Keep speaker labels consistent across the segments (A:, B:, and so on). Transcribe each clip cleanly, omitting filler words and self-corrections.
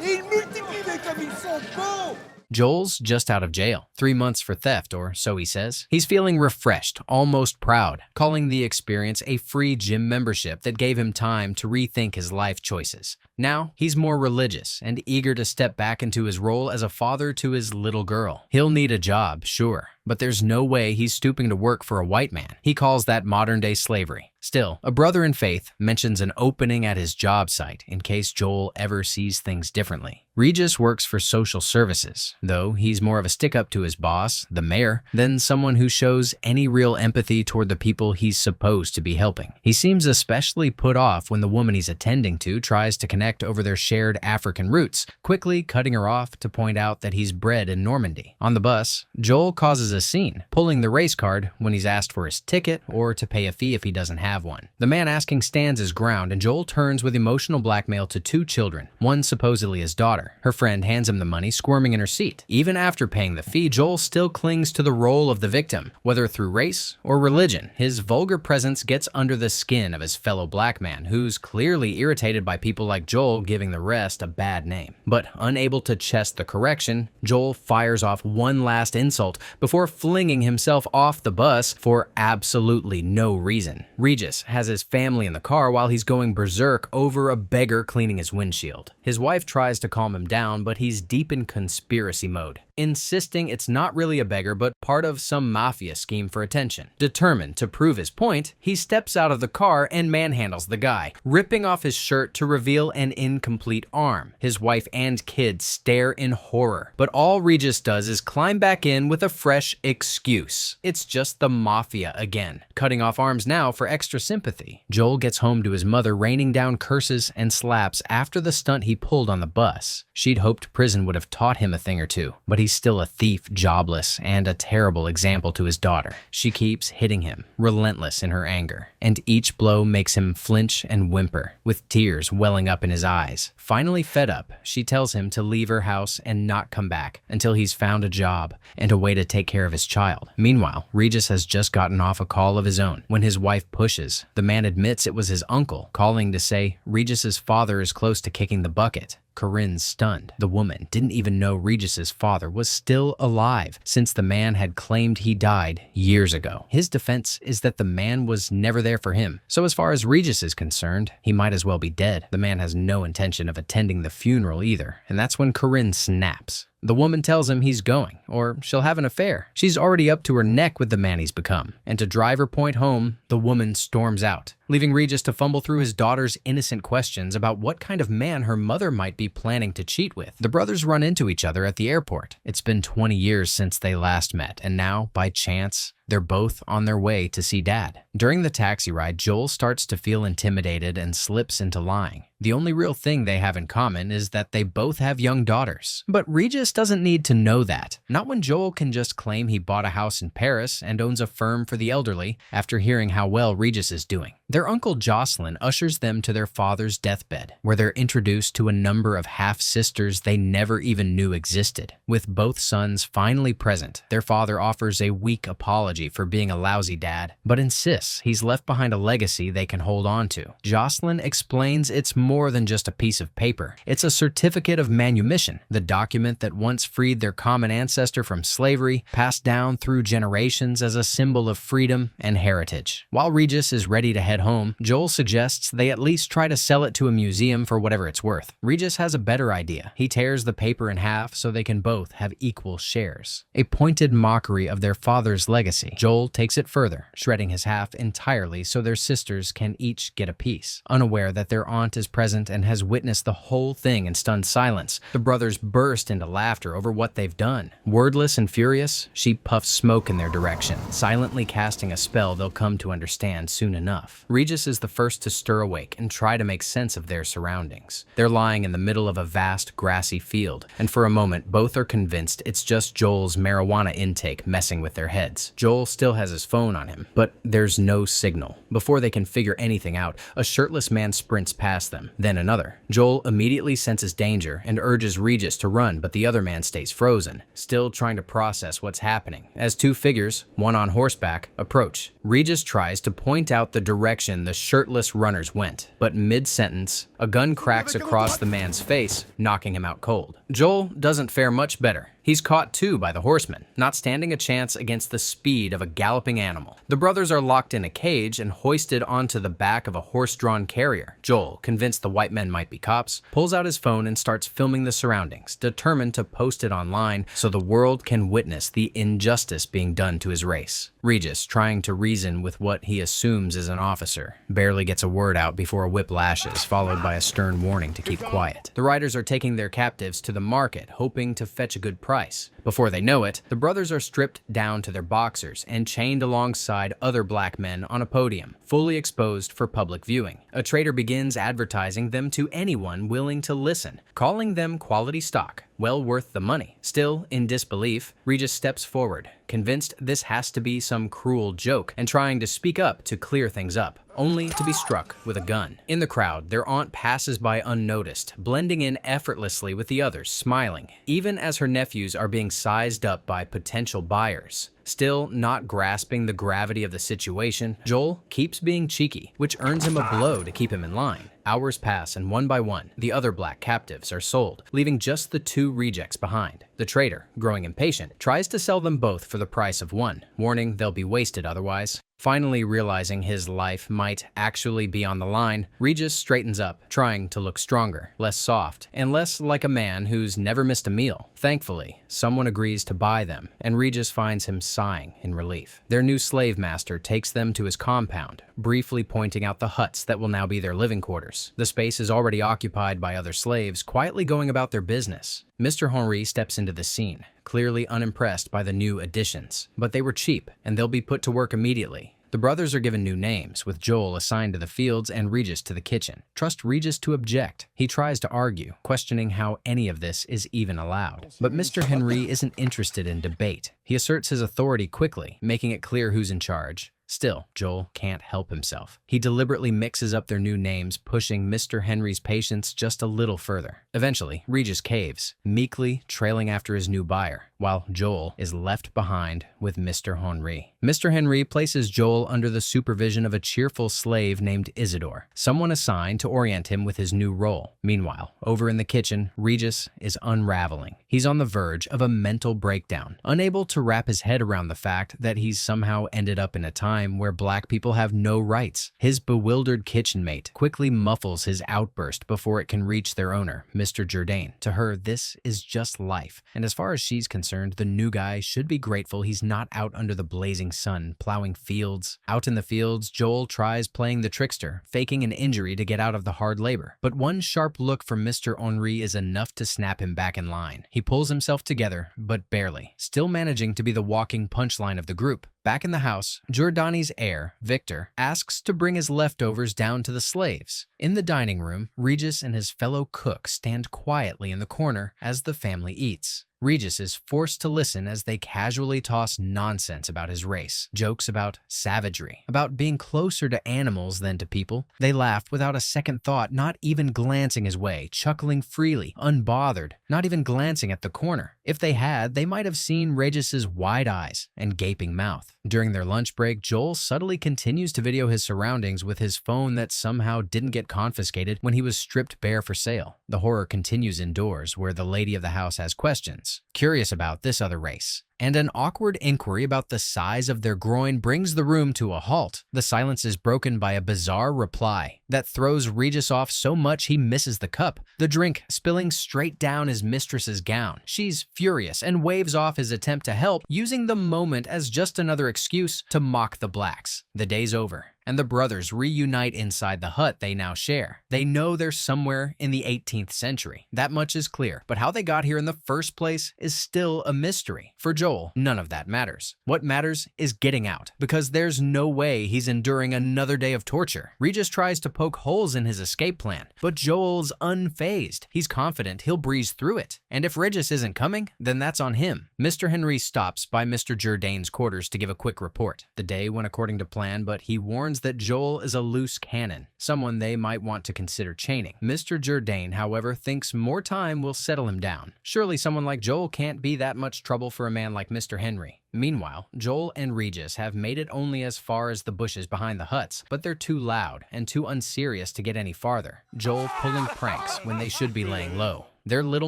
A: et ils multiplient les comme ils sont beaux.
B: Joel's just out of jail, 3 months for theft, or so he says. He's feeling refreshed, almost proud, calling the experience a free gym membership that gave him time to rethink his life choices. Now, he's more religious and eager to step back into his role as a father to his little girl. He'll need a job, sure, but there's no way he's stooping to work for a white man. He calls that modern-day slavery. Still, a brother in faith mentions an opening at his job site in case Joel ever sees things differently. Regis works for social services, though he's more of a stick-up to his boss, the mayor, than someone who shows any real empathy toward the people he's supposed to be helping. He seems especially put off when the woman he's attending to tries to connect over their shared African roots, quickly cutting her off to point out that he's bred in Normandy. On the bus, Joel causes a scene, pulling the race card when he's asked for his ticket or to pay a fee if he doesn't have one. The man asking stands his ground, and Joel turns with emotional blackmail to 2 children, one supposedly his daughter. Her friend hands him the money, squirming in her seat. Even after paying the fee, Joel still clings to the role of the victim, whether through race or religion. His vulgar presence gets under the skin of his fellow black man, who's clearly irritated by people like Joel giving the rest a bad name. But unable to chest the correction, Joel fires off one last insult before flinging himself off the bus for absolutely no reason. Regis has his family in the car while he's going berserk over a beggar cleaning his windshield. His wife tries to calm him down, but he's deep in conspiracy mode, insisting it's not really a beggar but part of some mafia scheme for attention. Determined to prove his point, he steps out of the car and manhandles the guy, ripping off his shirt to reveal an incomplete arm. His wife and kids stare in horror, but all Regis does is climb back in with a fresh excuse. It's just the mafia again, cutting off arms now for extra sympathy. Joel gets home to his mother raining down curses and slaps after the stunt he pulled on the bus. She'd hoped prison would have taught him a thing or two, but he's still a thief, jobless, and a terrible example to his daughter. She keeps hitting him, relentless in her anger, and each blow makes him flinch and whimper, with tears welling up in his eyes. Finally fed up, she tells him to leave her house and not come back until he's found a job and a way to take care of his child. Meanwhile, Regis has just gotten off a call of his own. When his wife pushes, the man admits it was his uncle, calling to say Regis's father is close to kicking the bucket. Corinne's stunned. The woman didn't even know Regis's father was still alive, since the man had claimed he died years ago. His defense is that the man was never there for him, so as far as Regis is concerned, he might as well be dead. The man has no intention of attending the funeral either, and that's when Corinne snaps. The woman tells him he's going, or she'll have an affair. She's already up to her neck with the man he's become, and to drive her point home, the woman storms out, leaving Regis to fumble through his daughter's innocent questions about what kind of man her mother might be planning to cheat with. The brothers run into each other at the airport. It's been 20 years since they last met, and now, by chance, they're both on their way to see Dad. During the taxi ride, Joel starts to feel intimidated and slips into lying. The only real thing they have in common is that they both have young daughters. But Regis doesn't need to know that. Not when Joel can just claim he bought a house in Paris and owns a firm for the elderly after hearing how well Regis is doing. Their uncle Jocelyn ushers them to their father's deathbed, where they're introduced to a number of half-sisters they never even knew existed. With both sons finally present, their father offers a weak apology for being a lousy dad, but insists he's left behind a legacy they can hold on to. Jocelyn explains it's more than just a piece of paper. It's a certificate of manumission, the document that once freed their common ancestor from slavery, passed down through generations as a symbol of freedom and heritage. While Regis is ready to head home, Joel suggests they at least try to sell it to a museum for whatever it's worth. Regis has a better idea. He tears the paper in half so they can both have equal shares. A pointed mockery of their father's legacy. Joel takes it further, shredding his half entirely so their sisters can each get a piece. Unaware that their aunt is present and has witnessed the whole thing in stunned silence, the brothers burst into laughter over what they've done. Wordless and furious, she puffs smoke in their direction, silently casting a spell they'll come to understand soon enough. Regis is the first to stir awake and try to make sense of their surroundings. They're lying in the middle of a vast, grassy field, and for a moment both are convinced it's just Joel's marijuana intake messing with their heads. Joel still has his phone on him, but there's no signal. Before they can figure anything out, a shirtless man sprints past them, then another. Joel immediately senses danger and urges Regis to run, but the other man stays frozen, still trying to process what's happening. As 2 figures, one on horseback, approach, Regis tries to point out the direct direction the shirtless runners went. But mid-sentence, a gun cracks across the man's face, knocking him out cold. Joel doesn't fare much better. He's caught too by the horsemen, not standing a chance against the speed of a galloping animal. The brothers are locked in a cage and hoisted onto the back of a horse-drawn carrier. Joel, convinced the white men might be cops, pulls out his phone and starts filming the surroundings, determined to post it online so the world can witness the injustice being done to his race. Regis, trying to reason with what he assumes is an officer, barely gets a word out before a whip lashes, followed by a stern warning to keep quiet. The riders are taking their captives to the market, hoping to fetch a good price. Before they know it, the brothers are stripped down to their boxers and chained alongside other black men on a podium, fully exposed for public viewing. A trader begins advertising them to anyone willing to listen, calling them quality stock, well worth the money. Still in disbelief, Regis steps forward, convinced this has to be some cruel joke and trying to speak up to clear things up, only to be struck with a gun. In the crowd, their aunt passes by unnoticed, blending in effortlessly with the others, smiling, even as her nephews are being sized up by potential buyers. Still not grasping the gravity of the situation, Joel keeps being cheeky, which earns him a blow to keep him in line. Hours pass and one by one, the other black captives are sold, leaving just the two rejects behind. The trader, growing impatient, tries to sell them both for the price of one, warning they'll be wasted otherwise. Finally realizing his life might actually be on the line, Regis straightens up, trying to look stronger, less soft, and less like a man who's never missed a meal. Thankfully, someone agrees to buy them, and Regis finds him sighing in relief. Their new slave master takes them to his compound, briefly pointing out the huts that will now be their living quarters. The space is already occupied by other slaves, quietly going about their business. Mr. Henri steps into the scene, clearly unimpressed by the new additions, but they were cheap, and they'll be put to work immediately. The brothers are given new names, with Joel assigned to the fields and Regis to the kitchen. Trust Regis to object. He tries to argue, questioning how any of this is even allowed. But Mr. Henri isn't interested in debate. He asserts his authority quickly, making it clear who's in charge. Still, Joel can't help himself. He deliberately mixes up their new names, pushing Mr. Henry's patience just a little further. Eventually, Regis caves, meekly trailing after his new buyer, while Joel is left behind with Mr. Henry. Mr. Henry places Joel under the supervision of a cheerful slave named Isidore, someone assigned to orient him with his new role. Meanwhile, over in the kitchen, Regis is unraveling. He's on the verge of a mental breakdown, unable to wrap his head around the fact that he's somehow ended up in a time where black people have no rights. His bewildered kitchen mate quickly muffles his outburst before it can reach their owner, Mr. Jourdain. To her, this is just life, and as far as she's concerned, the new guy should be grateful he's not out under the blazing sun, plowing fields. Out in the fields, Joel tries playing the trickster, faking an injury to get out of the hard labor. But one sharp look from Mr. Henri is enough to snap him back in line. He pulls himself together, but barely, still managing to be the walking punchline of the group. Back in the house, Giordani's heir, Victor, asks to bring his leftovers down to the slaves. In the dining room, Regis and his fellow cook stand quietly in the corner as the family eats. Regis is forced to listen as they casually toss nonsense about his race, jokes about savagery, about being closer to animals than to people. They laugh without a second thought, not even glancing his way, chuckling freely, unbothered, not even glancing at the corner. If they had, they might have seen Regis's wide eyes and gaping mouth. During their lunch break, Joel subtly continues to video his surroundings with his phone that somehow didn't get confiscated when he was stripped bare for sale. The horror continues indoors, where the lady of the house has questions, curious about this other race. And an awkward inquiry about the size of their groin brings the room to a halt. The silence is broken by a bizarre reply that throws Regis off so much he misses the cup, the drink spilling straight down his mistress's gown. She's furious and waves off his attempt to help, using the moment as just another excuse to mock the blacks. The day's over, and the brothers reunite inside the hut they now share. They know they're somewhere in the 18th century. That much is clear, but how they got here in the first place is still a mystery. For Joel, none of that matters. What matters is getting out, because there's no way he's enduring another day of torture. Regis tries to poke holes in his escape plan, but Joel's unfazed. He's confident he'll breeze through it. And if Regis isn't coming, then that's on him. Mr. Henry stops by Mr. Jourdain's quarters to give a quick report. The day went according to plan, but he warns that Joel is a loose cannon, someone they might want to consider chaining. Mr. Jourdain, however, thinks more time will settle him down. Surely someone like Joel can't be that much trouble for a man like Mr. Henry. Meanwhile, Joel and Regis have made it only as far as the bushes behind the huts, but they're too loud and too unserious to get any farther. Joel pulling pranks when they should be laying low. Their little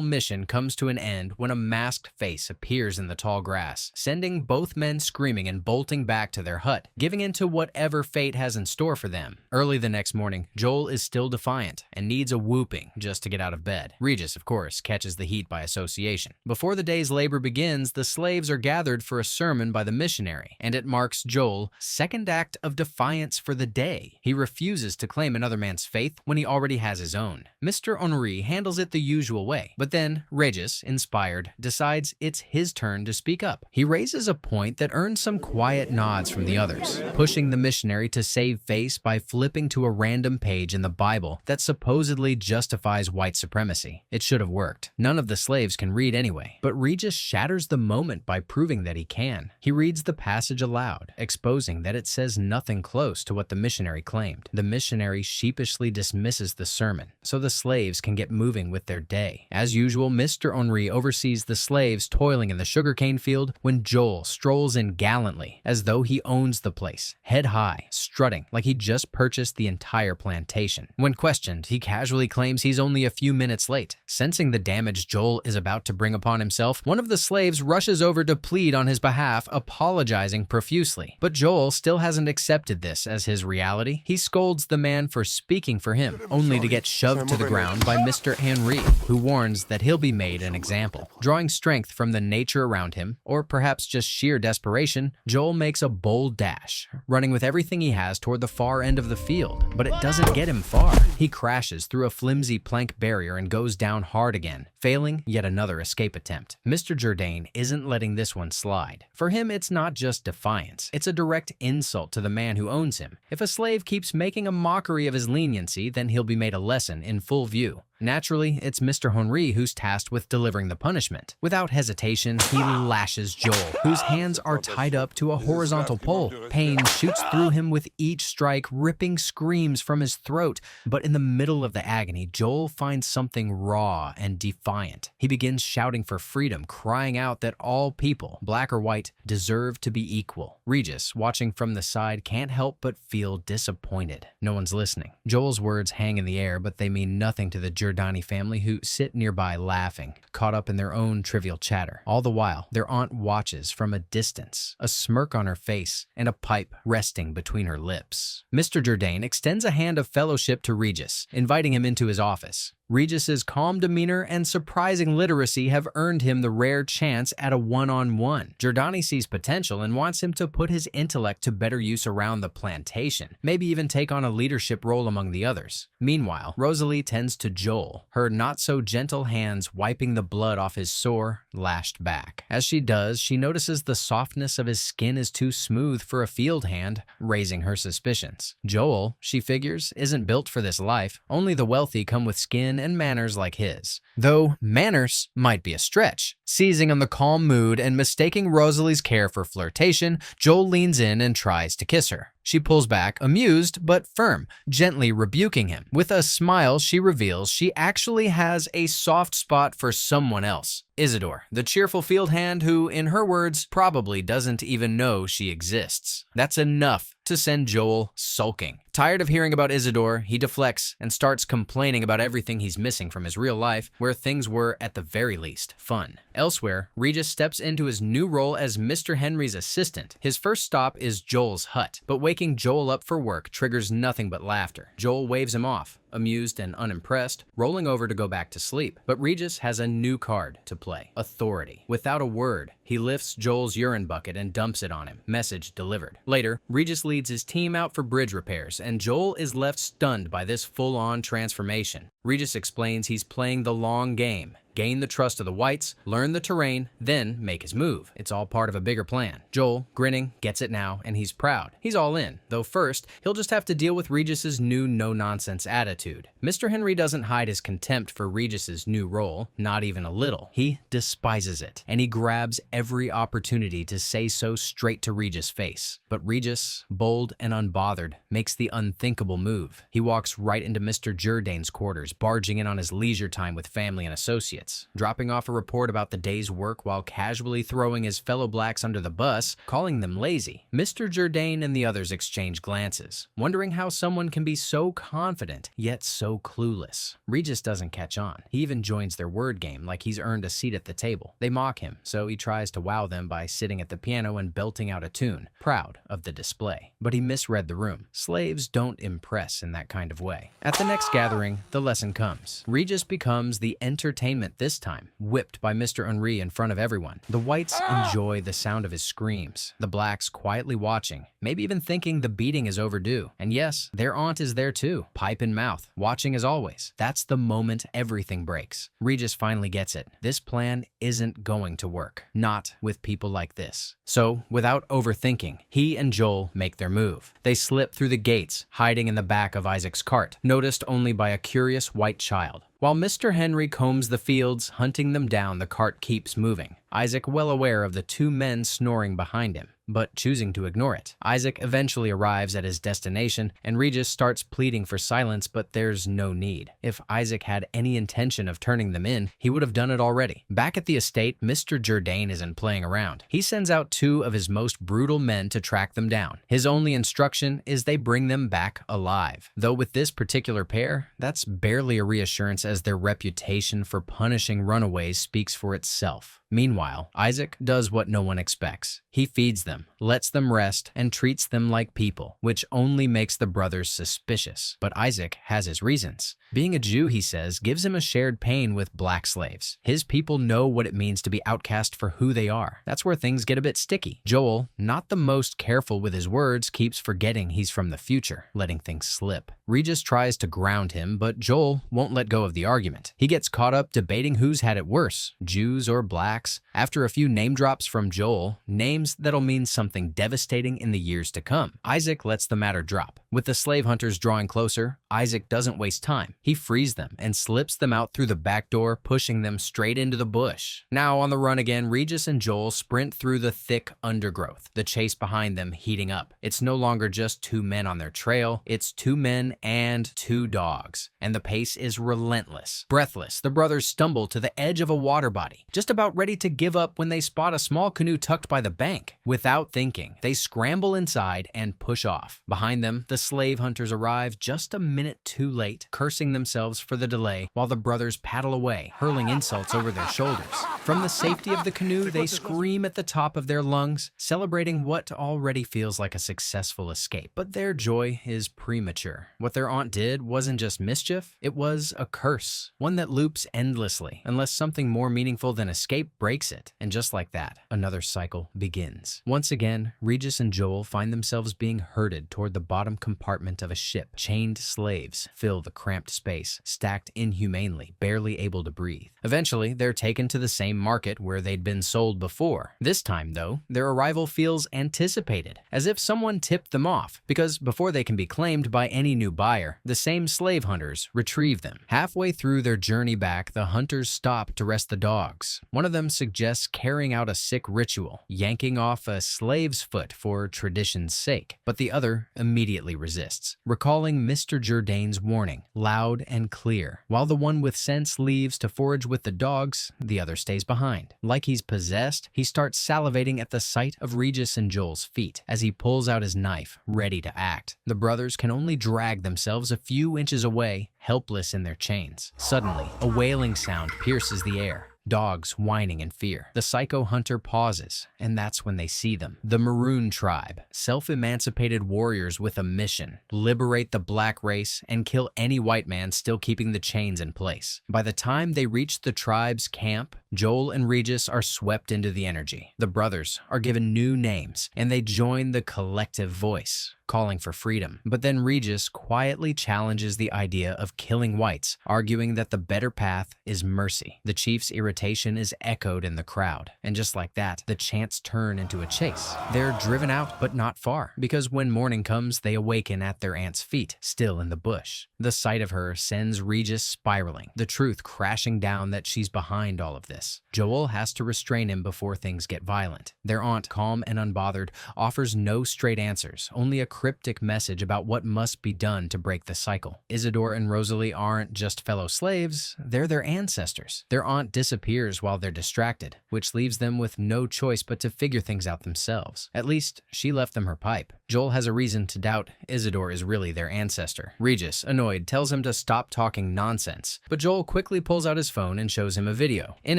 B: mission comes to an end when a masked face appears in the tall grass, sending both men screaming and bolting back to their hut, giving in to whatever fate has in store for them. Early the next morning, Joel is still defiant and needs a whooping just to get out of bed. Regis, of course, catches the heat by association. Before the day's labor begins, the slaves are gathered for a sermon by the missionary, and it marks Joel's second act of defiance for the day. He refuses to claim another man's faith when he already has his own. Mr. Henri handles it the usual way, but then Regis, inspired, decides it's his turn to speak up. He raises a point that earns some quiet nods from the others, pushing the missionary to save face by flipping to a random page in the Bible that supposedly justifies white supremacy. It should have worked. None of the slaves can read anyway, but Regis shatters the moment by proving that he can. He reads the passage aloud, exposing that it says nothing close to what the missionary claimed. The missionary sheepishly dismisses the sermon, so the slaves can get moving with their day. As usual, Mr. Henri oversees the slaves toiling in the sugarcane field when Joel strolls in gallantly, as though he owns the place, head high, strutting like he just purchased the entire plantation. When questioned, he casually claims he's only a few minutes late. Sensing the damage Joel is about to bring upon himself, one of the slaves rushes over to plead on his behalf, apologizing profusely. But Joel still hasn't accepted this as his reality. He scolds the man for speaking for him, only to get shoved to the ground by Mr. Henri, who warns that he'll be made an example. Drawing strength from the nature around him, or perhaps just sheer desperation, Joel makes a bold dash, running with everything he has toward the far end of the field. But it doesn't get him far. He crashes through a flimsy plank barrier and goes down hard again, failing yet another escape attempt. Mr. Jourdain isn't letting this one slide. For him, it's not just defiance. It's a direct insult to the man who owns him. If a slave keeps making a mockery of his leniency, then he'll be made a lesson in full view. Naturally, it's Mr. Henri who's tasked with delivering the punishment. Without hesitation, he lashes Joel, whose hands are tied up to a horizontal pole. Pain shoots through him with each strike, ripping screams from his throat. But in the middle of the agony, Joel finds something raw and defiant. He begins shouting for freedom, crying out that all people, black or white, deserve to be equal. Regis, watching from the side, can't help but feel disappointed. No one's listening. Joel's words hang in the air, but they mean nothing to the Giordani family, who sit nearby laughing, caught up in their own trivial chatter. All the while, their aunt watches from a distance, a smirk on her face and a pipe resting between her lips. Mr. Jourdain extends a hand of fellowship to Regis, inviting him into his office. Regis's calm demeanor and surprising literacy have earned him the rare chance at a one-on-one. Giordani sees potential and wants him to put his intellect to better use around the plantation, maybe even take on a leadership role among the others. Meanwhile, Rosalie tends to Joel, her not-so-gentle hands wiping the blood off his sore, lashed back. As she does, she notices the softness of his skin is too smooth for a field hand, raising her suspicions. Joel, she figures, isn't built for this life. Only the wealthy come with skin and manners like his. Though manners might be a stretch. Seizing on the calm mood and mistaking Rosalie's care for flirtation, Joel leans in and tries to kiss her. She pulls back, amused but firm, gently rebuking him. With a smile, she reveals she actually has a soft spot for someone else. Isidore, the cheerful field hand who, in her words, probably doesn't even know she exists. That's enough to send Joel sulking. Tired of hearing about Isidore, he deflects and starts complaining about everything he's missing from his real life, where things were, at the very least, fun. Elsewhere, Regis steps into his new role as Mr. Henry's assistant. His first stop is Joel's hut, but waking Joel up for work triggers nothing but laughter. Joel waves him off, amused and unimpressed, rolling over to go back to sleep. But Regis has a new card to play: authority. Without a word, he lifts Joel's urine bucket and dumps it on him. Message delivered. Later, Regis leads his team out for bridge repairs, and Joel is left stunned by this full-on transformation. Regis explains he's playing the long game. Gain the trust of the whites, learn the terrain, then make his move. It's all part of a bigger plan. Joel, grinning, gets it now, and he's proud. He's all in, though first, he'll just have to deal with Regis's new no-nonsense attitude. Mr. Henry doesn't hide his contempt for Regis's new role, not even a little. He despises it, and he grabs every opportunity to say so straight to Regis' face. But Regis, bold and unbothered, makes the unthinkable move. He walks right into Mr. Jourdain's quarters, barging in on his leisure time with family and associates. associates, dropping off a report about the day's work while casually throwing his fellow blacks under the bus, calling them lazy. Mr. Jourdain and the others exchange glances, wondering how someone can be so confident, yet so clueless. Regis doesn't catch on. He even joins their word game like he's earned a seat at the table. They mock him, so he tries to wow them by sitting at the piano and belting out a tune, proud of the display. But he misread the room. Slaves don't impress in that kind of way. At the next gathering, the lesson comes. Regis becomes the entertainment this time, whipped by Mr. Henri in front of everyone. The whites enjoy the sound of his screams, the blacks quietly watching, maybe even thinking the beating is overdue. And yes, their aunt is there too, pipe in mouth, watching as always. That's the moment everything breaks. Regis finally gets it. This plan isn't going to work. Not with people like this. So, without overthinking, he and Joel make their move. They slip through the gates, hiding in the back of Isaac's cart, noticed only by a curious white child. While Mr. Henry combs the fields, hunting them down, the cart keeps moving. Isaac well aware of the two men snoring behind him, but choosing to ignore it. Isaac eventually arrives at his destination, and Regis starts pleading for silence, but there's no need. If Isaac had any intention of turning them in, he would have done it already. Back at the estate, Mr. Jourdain isn't playing around. He sends out two of his most brutal men to track them down. His only instruction is they bring them back alive. Though with this particular pair, that's barely a reassurance, as their reputation for punishing runaways speaks for itself. Meanwhile, Isaac does what no one expects. He feeds them, lets them rest, and treats them like people, which only makes the brothers suspicious. But Isaac has his reasons. Being a Jew, he says, gives him a shared pain with black slaves. His people know what it means to be outcast for who they are. That's where things get a bit sticky. Joel, not the most careful with his words, keeps forgetting he's from the future, letting things slip. Regis tries to ground him, but Joel won't let go of the argument. He gets caught up debating who's had it worse, Jews or blacks. After a few name drops from Joel, names that'll mean something devastating in the years to come, Isaac lets the matter drop. With the slave hunters drawing closer, Isaac doesn't waste time. He frees them and slips them out through the back door, pushing them straight into the bush. Now on the run again, Regis and Joel sprint through the thick undergrowth, the chase behind them heating up. It's no longer just two men on their trail, it's two men and two dogs. And the pace is relentless. Breathless, the brothers stumble to the edge of a water body, just about ready to give up when they spot a small canoe tucked by the bank. Without thinking, they scramble inside and push off. Behind them, the slave hunters arrive just a minute too late, cursing themselves for the delay while the brothers paddle away, hurling insults over their shoulders. From the safety of the canoe, they scream at the top of their lungs, celebrating what already feels like a successful escape. But their joy is premature. What their aunt did wasn't just mischief, it was a curse, one that loops endlessly, unless something more meaningful than escape breaks it. And just like that, another cycle begins. Once again, Regis and Joel find themselves being herded toward the bottom compartment of a ship. Chained slaves fill the cramped space, stacked inhumanely, barely able to breathe. Eventually, they're taken to the same market where they'd been sold before. This time, though, their arrival feels anticipated, as if someone tipped them off, because before they can be claimed by any new buyer, the same slave hunters retrieve them. Halfway through their journey back, the hunters stop to rest the dogs. One of them suggests carrying out a sick ritual, yanking off a slave's foot for tradition's sake, but the other immediately resists, recalling Mr. Jourdain's warning, loud and clear. While the one with sense leaves to forage with the dogs, the other stays behind. Like he's possessed, he starts salivating at the sight of Regis and Joel's feet as he pulls out his knife, ready to act. The brothers can only drag themselves a few inches away, helpless in their chains. Suddenly, a wailing sound pierces the air. Dogs whining in fear. The psycho hunter pauses, and that's when they see them. The Maroon tribe, self-emancipated warriors with a mission: liberate the black race and kill any white man still keeping the chains in place. By the time they reach the tribe's camp, Joel and Regis are swept into the energy. The brothers are given new names, and they join the collective voice, calling for freedom. But then Regis quietly challenges the idea of killing whites, arguing that the better path is mercy. The chief's irritation is echoed in the crowd, and just like that, the chants turn into a chase. They're driven out, but not far, because when morning comes, they awaken at their aunt's feet, still in the bush. The sight of her sends Regis spiraling, the truth crashing down that she's behind all of this. Joel has to restrain him before things get violent. Their aunt, calm and unbothered, offers no straight answers, only a cryptic message about what must be done to break the cycle. Isidore and Rosalie aren't just fellow slaves, they're their ancestors. Their aunt disappears while they're distracted, which leaves them with no choice but to figure things out themselves. At least, she left them her pipe. Joel has a reason to doubt Isidore is really their ancestor. Regis, annoyed, tells him to stop talking nonsense, but Joel quickly pulls out his phone and shows him a video. In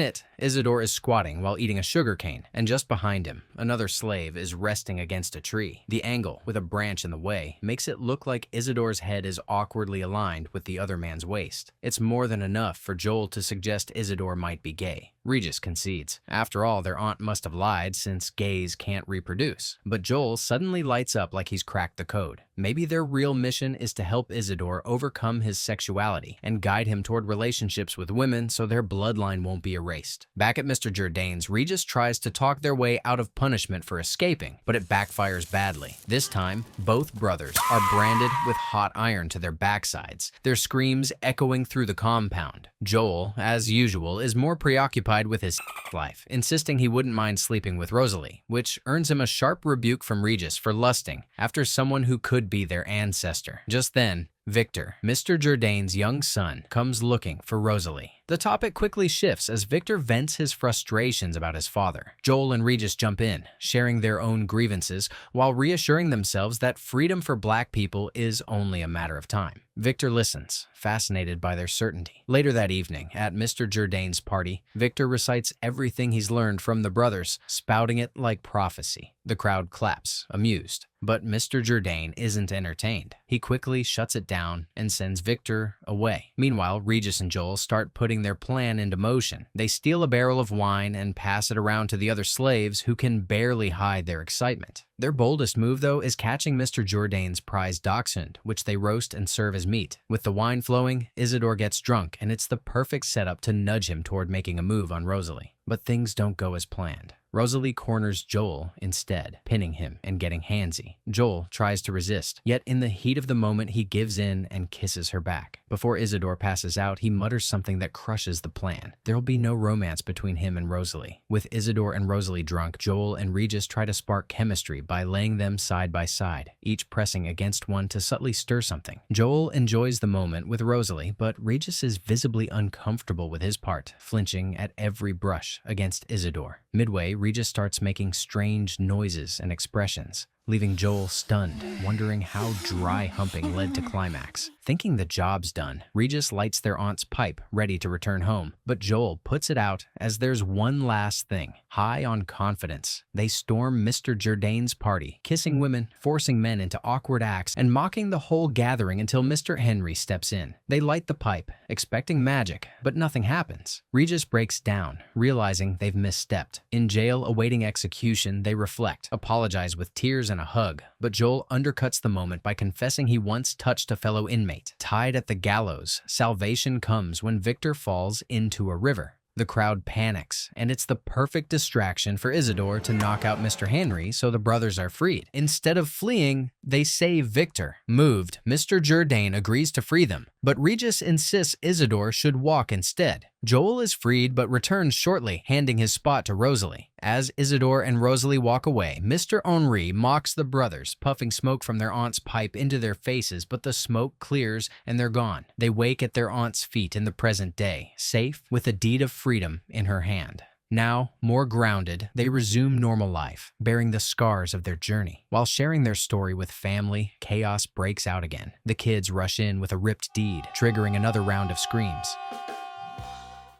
B: it, Isidore is squatting while eating a sugar cane, and just behind him, another slave is resting against a tree. The angle, with a branch in the way, makes it look like Isidore's head is awkwardly aligned with the other man's waist. It's more than enough for Joel to suggest Isidore might be gay. Regis concedes. After all, their aunt must have lied since gays can't reproduce. But Joel suddenly lights up like he's cracked the code. Maybe their real mission is to help Isidore overcome his sexuality and guide him toward relationships with women so their bloodline won't be erased. Back at Mr. Jourdain's, Regis tries to talk their way out of punishment for escaping, but it backfires badly. This time, both brothers are branded with hot iron to their backsides, their screams echoing through the compound. Joel, as usual, is more preoccupied with his life, insisting he wouldn't mind sleeping with Rosalie, which earns him a sharp rebuke from Regis for lusting after someone who could be their ancestor. Just then, Victor, Mr. Jourdain's young son, comes looking for Rosalie. The topic quickly shifts as Victor vents his frustrations about his father. Joel and Regis jump in, sharing their own grievances while reassuring themselves that freedom for black people is only a matter of time. Victor listens, fascinated by their certainty. Later that evening, at Mr. Jourdain's party, Victor recites everything he's learned from the brothers, spouting it like prophecy. The crowd claps, amused. But Mr. Jourdain isn't entertained. He quickly shuts it down and sends Victor away. Meanwhile, Regis and Joel start putting their plan into motion. They steal a barrel of wine and pass it around to the other slaves who can barely hide their excitement. Their boldest move, though, is catching Mr. Jourdain's prized dachshund, which they roast and serve as meat. With the wine flowing, Isidore gets drunk, and it's the perfect setup to nudge him toward making a move on Rosalie. But things don't go as planned. Rosalie corners Joel instead, pinning him and getting handsy. Joel tries to resist, yet in the heat of the moment he gives in and kisses her back. Before Isidore passes out, he mutters something that crushes the plan. There'll be no romance between him and Rosalie. With Isidore and Rosalie drunk, Joel and Regis try to spark chemistry by laying them side by side, each pressing against one to subtly stir something. Joel enjoys the moment with Rosalie, but Regis is visibly uncomfortable with his part, flinching at every brush against Isidore. Midway, Regis starts making strange noises and expressions, leaving Joel stunned, wondering how dry humping led to climax. Thinking the job's done, Regis lights their aunt's pipe, ready to return home, but Joel puts it out as there's one last thing. High on confidence, they storm Mr. Jourdain's party, kissing women, forcing men into awkward acts, and mocking the whole gathering until Mr. Henry steps in. They light the pipe, expecting magic, but nothing happens. Regis breaks down, realizing they've misstepped. In jail awaiting execution, they reflect, apologize with tears and a hug, but Joel undercuts the moment by confessing he once touched a fellow inmate. Tied at the gallows, salvation comes when Victor falls into a river. The crowd panics, and it's the perfect distraction for Isidore to knock out Mr. Henry so the brothers are freed. Instead of fleeing, they save Victor. Moved, Mr. Jourdain agrees to free them, but Regis insists Isidore should walk instead. Joel is freed but returns shortly, handing his spot to Rosalie. As Isidore and Rosalie walk away, Mr. Henri mocks the brothers, puffing smoke from their aunt's pipe into their faces, but the smoke clears and they're gone. They wake at their aunt's feet in the present day, safe with a deed of freedom in her hand. Now, more grounded, they resume normal life, bearing the scars of their journey. While sharing their story with family, chaos breaks out again. The kids rush in with a ripped deed, triggering another round of screams.